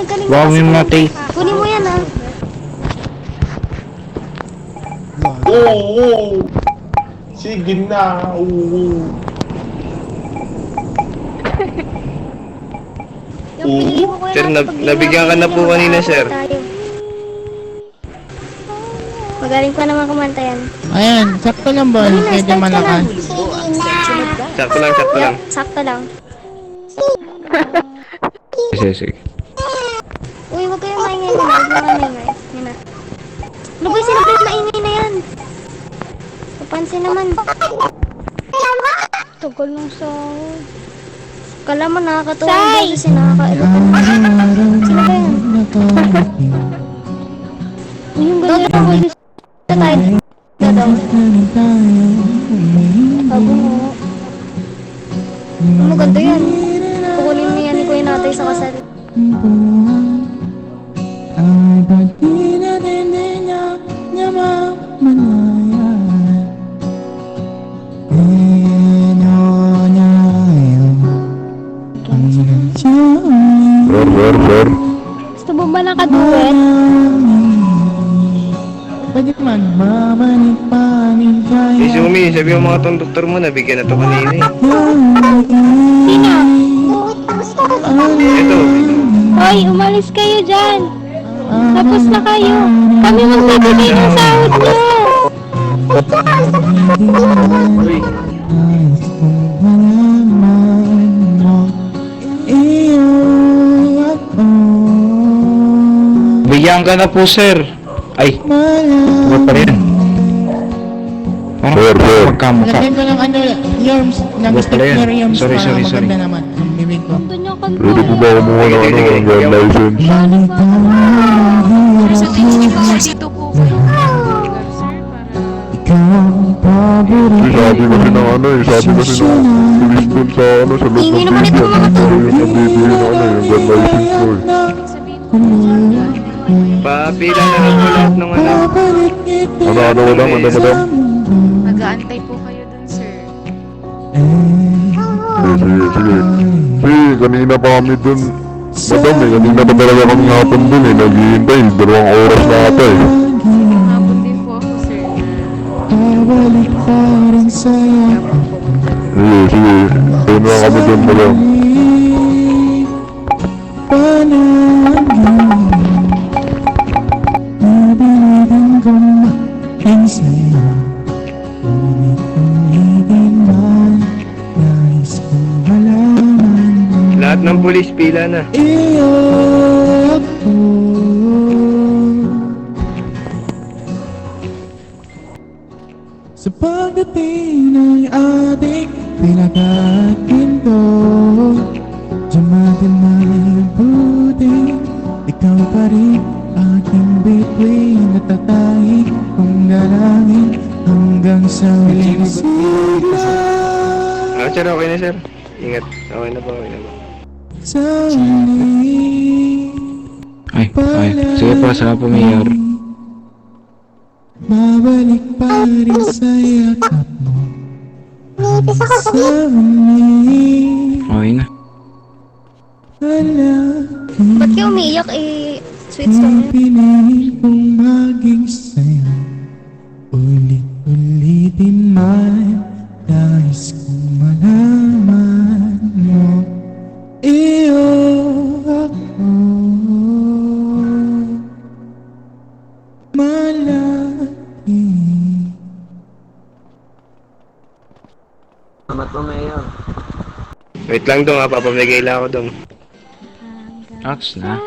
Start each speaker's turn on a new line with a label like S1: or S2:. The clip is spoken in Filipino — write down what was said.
S1: galing
S2: Baka
S1: kasi
S2: may
S1: ko.
S2: matay.
S1: Kunin mo yan, ha.
S3: Oo. Sige na. Oo.
S1: Yung pinili mo, kuya
S4: Sir,
S1: natin. Pag di
S4: nabigyan ka na po kanina, sir.
S1: tayo. Magaling pa naman kumanta yan.
S2: Ayan, sakto lang ba?
S1: Dali na,
S2: Medyo
S1: start ka na.
S2: malakas.
S4: Sakto lang, sakto lang.
S1: Sakto lang.
S4: Sige, sige.
S1: Uy, wag kayong maingay na. Huwag mga maingay. Yan na. Ano ba yung sinablit maingay na yan? Papansin naman. Tagal ng sahod. Kala mo nakakatuwa yung boses, nakakailutan. Sino ba yan? Uy, yung ganda ng boses. Ito tayo. Ito daw. Sabi mo. Ang maganda yan. Kukunin mo yan ni Kuya Natay sa kasal.
S3: Sir.
S1: Gusto mo ba nakaduet?
S2: Pwede magmamanik-panik tayo.
S4: Si Sumi, sabi mo mga tong doktor mo, nabigyan na to kanina eh.
S1: Sino?
S4: Ito.
S1: Hoy, umalis kayo dyan. Tapos na kayo. Kami magbibigay ng sahod nyo.
S4: Uy,
S2: Bigyan ka na po, sir. Ay, huwag pa rin.
S3: Sir.
S2: Magkamukha.
S5: Lagyan ko ng ano, Yorms, ng
S2: Wag pala yan.
S5: sticker Yorms
S2: Sorry,
S5: para
S2: sorry,
S5: maganda
S2: sorry.
S5: naman ang bibig ko.
S1: Doon yung kanta.
S3: Pwede po ba kumuha ng gun license?
S6: Sir, sa tingin niyo po, dito po kayo lugar, sir, para...
S3: Sabi kasi ng ano eh, sabi kasi ng police dun sa ano, sa loob
S1: Ingay
S3: ng
S1: naman ito,
S3: station.
S1: mga to.
S3: Yung nabibigyan ng ano, yung gun license ko eh.
S6: Ibig sabihin po, sir,
S4: papila na lang po lahat ng ano.
S3: Ano, madam?
S6: mag-aantay po kayo dun, sir.
S3: Sige. Kanina pa kami dun. Madam eh, kanina pa talaga kami hapon dun eh, naghihintay. 2 oras na ata eh.
S6: Hapon din po ako, sir.
S3: Sige. Ayun na kami dun, madam.
S4: Lahat ng pulis, pila na.
S5: Sa pagdating ng ating pinag-atinto, Diyan mabuti, ikaw pa rin aking bituin, natatay kong dalangin hanggang sa huling sigla.
S4: Sir, okay na, sir. Ingat. Okay na po, okay na po.
S5: Sa huli,
S2: Ay. Sige po, salamat po, Mayor.
S5: babalik pa rin sa yakap mo. Sa huli,
S2: Okay na.
S1: Ba't kayo umiiyak eh? Sweet song.
S5: pinili kong maging sa'yo, ulit-ulitin man, nais kong malaman mo, iyo ako malaki.
S4: Salamat po, Mayor. Wait lang dong, papamigay lang ako dong.
S2: Ox na.